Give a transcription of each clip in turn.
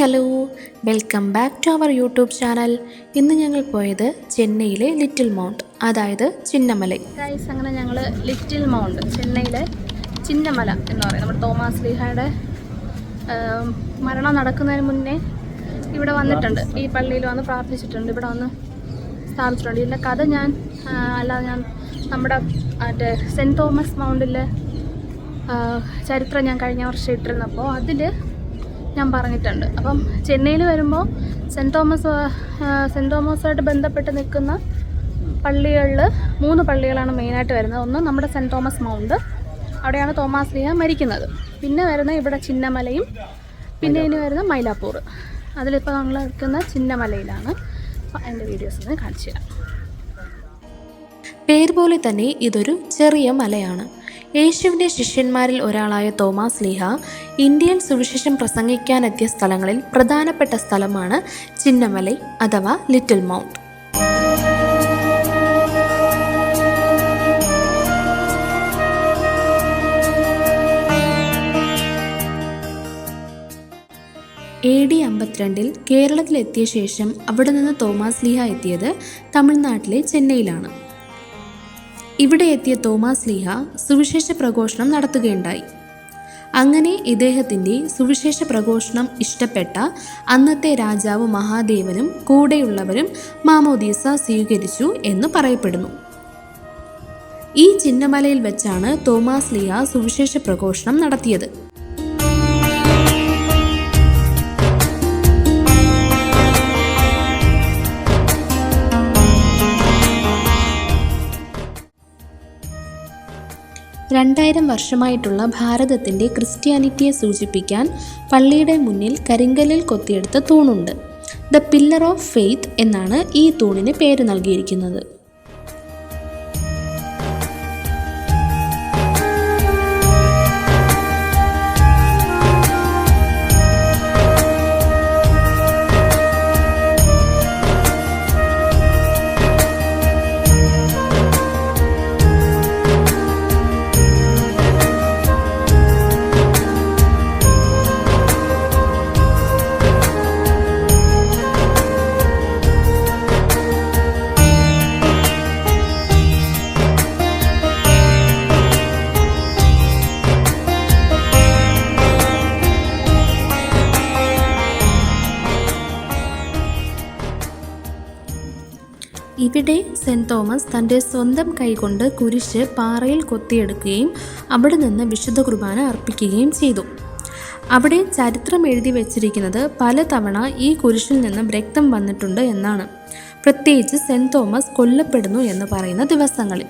Hello, welcome back to our YouTube channel. ഇന്ന് ഞങ്ങൾ പോയത് ചെന്നൈയിലെ ലിറ്റിൽ മൗണ്ട്, അതായത് ചിന്നമലൈ. അങ്ങനെ ഞങ്ങൾ ലിറ്റിൽ മൗണ്ട്, ചെന്നൈയിലെ ചിന്നമല എന്ന് പറയും. നമ്മുടെ തോമാസ് ലീഹയുടെ മരണം നടക്കുന്നതിന് മുന്നേ ഇവിടെ വന്നിട്ടുണ്ട്. ഈ പള്ളിയിൽ വന്ന് പ്രാർത്ഥിച്ചിട്ടുണ്ട്, ഇവിടെ വന്ന് സ്ഥാപിച്ചിട്ടുണ്ട്. ഇതിൻ്റെ കഥ ഞാൻ നമ്മുടെ മറ്റേ സെൻറ്റ് തോമസ് മൗണ്ടിലെ ചരിത്രം ഞാൻ കഴിഞ്ഞ വർഷം ഇട്ടിരുന്നപ്പോൾ അതിൽ ഞാൻ പറഞ്ഞിട്ടുണ്ട്. അപ്പം ചെന്നൈയിൽ വരുമ്പോൾ സെൻറ്റ് തോമസുമായിട്ട് ബന്ധപ്പെട്ട് നിൽക്കുന്ന പള്ളികളിൽ 3 പള്ളികളാണ് മെയിനായിട്ട് വരുന്നത്. ഒന്ന് നമ്മുടെ സെൻറ്റ് തോമസ് മൗണ്ട്, അവിടെയാണ് തോമാസ് ലീഹ മരിക്കുന്നത്. പിന്നെ വരുന്ന ഇവിടെ ചിന്നമലയും, പിന്നെ ഇനി വരുന്ന മൈലാപ്പൂർ. അതിലിപ്പോൾ നമ്മൾ നിൽക്കുന്ന ചിന്നമലയിലാണ്. അപ്പോൾ അതിൻ്റെ വീഡിയോസ് ഒന്ന് കാണിച്ചു തരാം. പേര് പോലെ തന്നെ ഇതൊരു ചെറിയ മലയാണ്. യേശുവിൻ്റെ ശിഷ്യന്മാരിൽ ഒരാളായ തോമാസ് ലീഹ ഇന്ത്യയിൽ സുവിശേഷം പ്രസംഗിക്കാനെത്തിയ സ്ഥലങ്ങളിൽ പ്രധാനപ്പെട്ട സ്ഥലമാണ് ചിന്നമലൈ അഥവാ ലിറ്റിൽ മൗണ്ട്. AD 52 കേരളത്തിലെത്തിയ ശേഷം അവിടെ നിന്ന് തോമാസ് ലീഹ എത്തിയത് തമിഴ്നാട്ടിലെ ചെന്നൈയിലാണ്. ഇവിടെ എത്തിയ തോമാസ് ലീഹ സുവിശേഷ പ്രഘോഷണം നടത്തുകയുണ്ടായി. അങ്ങനെ ഇദ്ദേഹത്തിൻ്റെ സുവിശേഷ പ്രഘോഷണം ഇഷ്ടപ്പെട്ട അന്നത്തെ രാജാവ് മഹാദേവനും കൂടെയുള്ളവരും മാമോദീസ സ്വീകരിച്ചു എന്ന് പറയപ്പെടുന്നു. ഈ ചിന്നമലയിൽ വെച്ചാണ് തോമാസ് ലീഹ സുവിശേഷ പ്രഘോഷണം നടത്തിയത്. വർഷമായിട്ടുള്ള ഭാരതത്തിൻ്റെ ക്രിസ്ത്യാനിറ്റിയെ സൂചിപ്പിക്കാൻ പള്ളിയുടെ മുന്നിൽ കരിങ്കല്ലിൽ കൊത്തിയെടുത്ത തൂണുണ്ട്. ദ പില്ലർ ഓഫ് ഫെയ്ത്ത് എന്നാണ് ഈ തൂണിന് പേര് നൽകിയിരിക്കുന്നത്. ഇവിടെ സെൻറ്റ് തോമസ് തൻ്റെ സ്വന്തം കൈകൊണ്ട് കുരിശ് പാറയിൽ കൊത്തിയെടുക്കുകയും അവിടെ നിന്ന് വിശുദ്ധ കുർബാന അർപ്പിക്കുകയും ചെയ്തു. അവിടെ ചരിത്രം എഴുതി വച്ചിരിക്കുന്നത് പലതവണ ഈ കുരിശിൽ നിന്നും രക്തം വന്നിട്ടുണ്ട് എന്നാണ്, പ്രത്യേകിച്ച് സെൻറ്റ് തോമസ് കൊല്ലപ്പെടുന്നു എന്ന് പറയുന്ന ദിവസങ്ങളിൽ.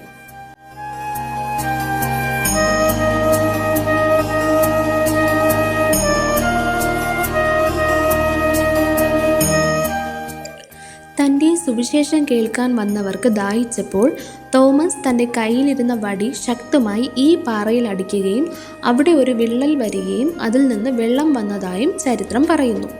തൻ്റെ സുവിശേഷം കേൾക്കാൻ വന്നവർക്ക് ദാഹിച്ചപ്പോൾ തോമസ് തൻ്റെ കയ്യിലിരുന്ന വടി ശക്തമായി ഈ പാറയിൽ അടിക്കുകയും അവിടെ ഒരു വിള്ളൽ വരികയും അതിൽ നിന്ന് വെള്ളം വന്നതായും ചരിത്രം പറയുന്നു.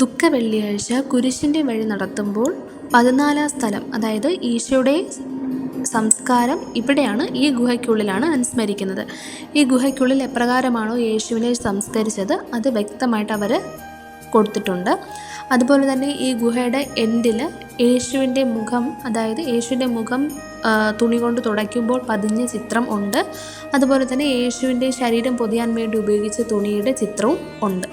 ദുഃഖ വെള്ളിയാഴ്ച കുരിശിൻ്റെ വഴി നടത്തുമ്പോൾ 14 സ്ഥലം, അതായത് ഈശോയുടെ സംസ്കാരം ഇവിടെയാണ്, ഈ ഗുഹയ്ക്കുള്ളിലാണ് അനുസ്മരിക്കുന്നത്. ഈ ഗുഹയ്ക്കുള്ളിൽ എപ്രകാരമാണോ യേശുവിനെ സംസ്കരിച്ചത് അത് വ്യക്തമായിട്ട് അവർ കൊടുത്തിട്ടുണ്ട്. അതുപോലെ തന്നെ ഈ ഗുഹയുടെ എൻഡിൽ യേശുവിൻ്റെ മുഖം, അതായത് യേശുവിൻ്റെ മുഖം തുണി കൊണ്ട് തുടയ്ക്കുമ്പോൾ പതിഞ്ഞ ചിത്രം ഉണ്ട്. അതുപോലെ തന്നെ യേശുവിൻ്റെ ശരീരം പൊതിയാൻ വേണ്ടി ഉപയോഗിച്ച തുണിയുടെ ചിത്രവും ഉണ്ട്.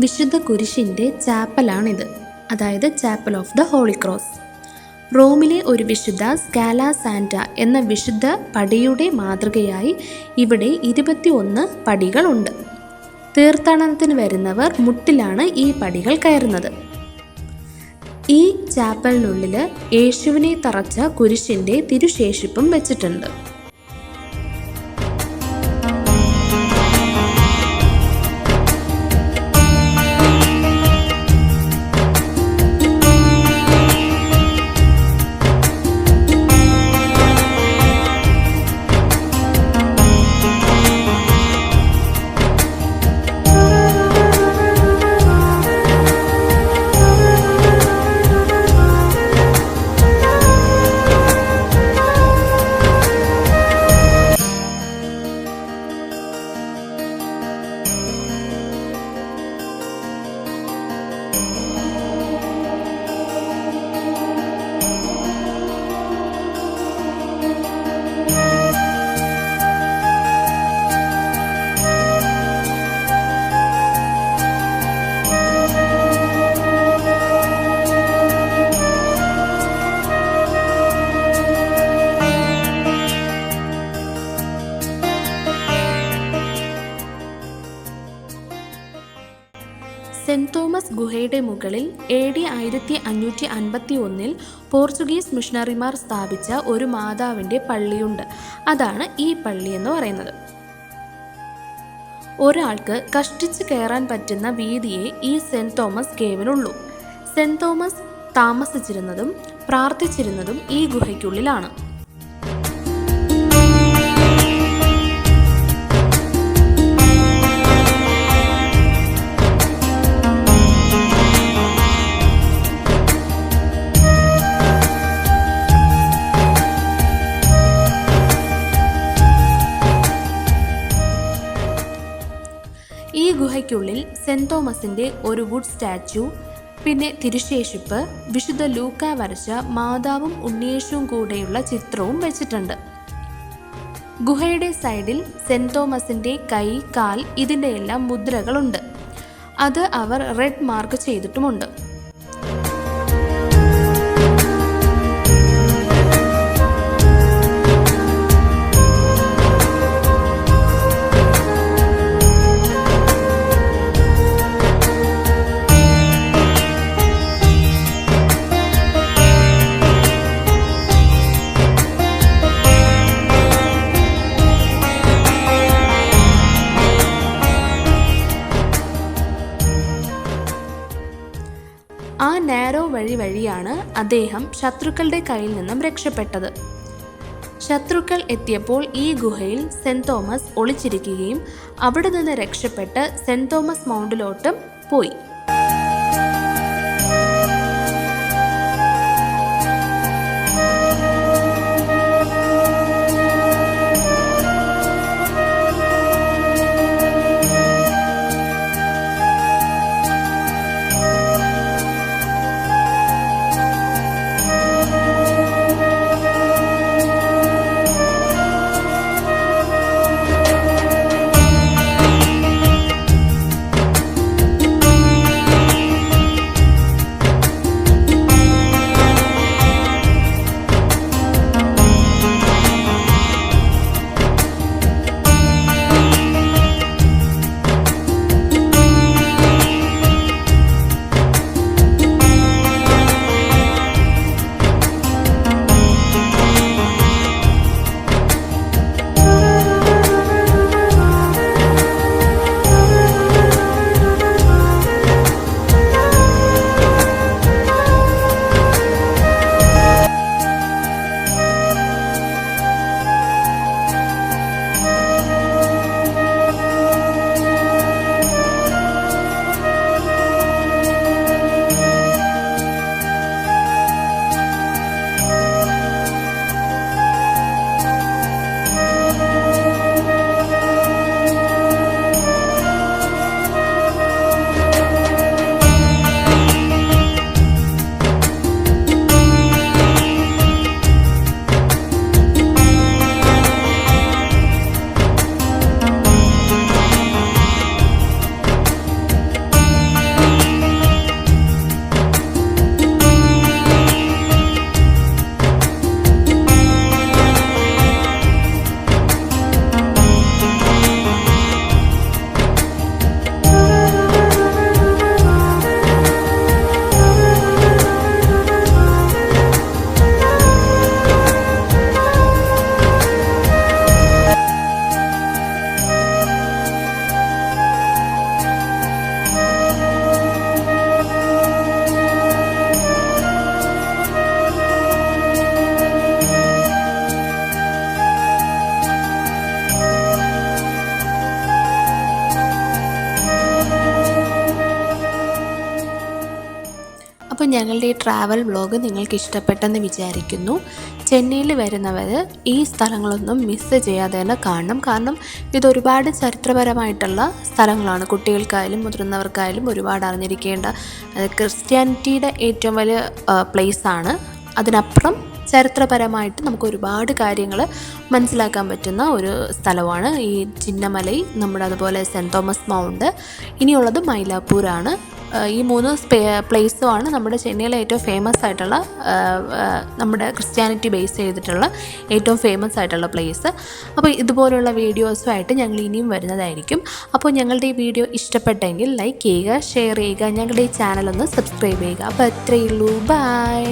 വിശുദ്ധ കുരിശിൻ്റെ ചാപ്പലാണിത്, അതായത് chapel of the holy cross. റോമിലെ ഒരു വിശുദ്ധ സ്കാല സാന്റ എന്ന വിശുദ്ധ പടിയുടെ മാതൃകയായി ഇവിടെ 21 പടികളുണ്ട്. തീർത്ഥാടനത്തിന് വരുന്നവർ മുട്ടിലാണ് ഈ പടികൾ കയറുന്നത്. ഈ ചാപ്പലിനുള്ളിൽ യേശുവിനെ തറച്ച കുരിശിൻ്റെ തിരുശേഷിപ്പും വെച്ചിട്ടുണ്ട്. സെൻറ് തോമസ് ഗുഹയുടെ മുകളിൽ AD 1551 പോർച്ചുഗീസ് മിഷണറിമാർ സ്ഥാപിച്ച ഒരു മാതാവിൻ്റെ പള്ളിയുണ്ട്. അതാണ് ഈ പള്ളി എന്ന് പറയുന്നത്. ഒരാൾക്ക് കഷ്ടിച്ച് കയറാൻ പറ്റുന്ന വീതിയെ ഈ സെൻറ് തോമസ് കേവിനുള്ളൂ. സെൻറ് തോമസ് താമസിച്ചിരുന്നതും പ്രാർത്ഥിച്ചിരുന്നതും ഈ ഗുഹയ്ക്കുള്ളിലാണ്. ഈ ഗുഹയ്ക്കുള്ളിൽ സെൻറ് തോമസിൻ്റെ ഒരു വുഡ് സ്റ്റാച്യു, പിന്നെ തിരുശേഷിപ്പ്, വിശുദ്ധ ലൂക്ക വരച്ച മാതാവും ഉണ്ണിയേശുവും കൂടെയുള്ള ചിത്രവും വെച്ചിട്ടുണ്ട്. ഗുഹയുടെ സൈഡിൽ സെൻറ് തോമസിൻ്റെ കൈ, കാൽ ഇതിൻ്റെയെല്ലാം മുദ്രകളുണ്ട്. അത് അവർ റെഡ് മാർക്ക് ചെയ്തിട്ടുമുണ്ട്. ആ നാരോ വഴിയാണ് അദ്ദേഹം ശത്രുക്കളുടെ കയ്യിൽ നിന്നും രക്ഷപ്പെട്ടത്. ശത്രുക്കൾ എത്തിയപ്പോൾ ഈ ഗുഹയിൽ സെൻറ് തോമസ് ഒളിച്ചിരിക്കുകയും അവിടെ നിന്ന് രക്ഷപ്പെട്ട് സെൻറ് തോമസ് മൗണ്ടിലോട്ടും പോയി. അപ്പോൾ ഞങ്ങളുടെ ഈ ട്രാവൽ വ്ളോഗ് നിങ്ങൾക്ക് ഇഷ്ടപ്പെട്ടെന്ന് വിചാരിക്കുന്നു. ചെന്നൈയിൽ വരുന്നവർ ഈ സ്ഥലങ്ങളൊന്നും മിസ്സ് ചെയ്യാതെ തന്നെ കാണണം. കാരണം ഇതൊരുപാട് ചരിത്രപരമായിട്ടുള്ള സ്ഥലങ്ങളാണ്. കുട്ടികൾക്കായാലും മുതിർന്നവർക്കായാലും ഒരുപാട് അറിഞ്ഞിരിക്കേണ്ട ക്രിസ്ത്യാനിറ്റിയുടെ ഏറ്റവും വലിയ പ്ലേസാണ്. അതിനപ്പുറം ചരിത്രപരമായിട്ട് നമുക്ക് ഒരുപാട് കാര്യങ്ങൾ മനസ്സിലാക്കാൻ പറ്റുന്ന ഒരു സ്ഥലമാണ് ഈ ചിന്നമലൈ, നമ്മുടെ അതുപോലെ സെൻറ്റ് തോമസ് മൗണ്ട്. ഇനിയുള്ളത് മൈലാപ്പൂരാണ്. ഈ 3 പ്ലേസുമാണ് നമ്മുടെ ചെന്നൈയിലെ ഏറ്റവും ഫേമസ് ആയിട്ടുള്ള, നമ്മുടെ ക്രിസ്ത്യാനിറ്റി ബേസ് ചെയ്തിട്ടുള്ള ഏറ്റവും ഫേമസ് ആയിട്ടുള്ള പ്ലേസ്. അപ്പോൾ ഇതുപോലുള്ള വീഡിയോസുമായിട്ട് ഞങ്ങൾ ഇനിയും വരുന്നതായിരിക്കും. അപ്പോൾ ഞങ്ങളുടെ ഈ വീഡിയോ ഇഷ്ടപ്പെട്ടെങ്കിൽ ലൈക്ക് ചെയ്യുക, ഷെയർ ചെയ്യുക, ഞങ്ങളുടെ ഈ ചാനലൊന്ന് സബ്സ്ക്രൈബ് ചെയ്യുക. അപ്പോൾ അത്രയേ ഉള്ളൂ. ബൈ.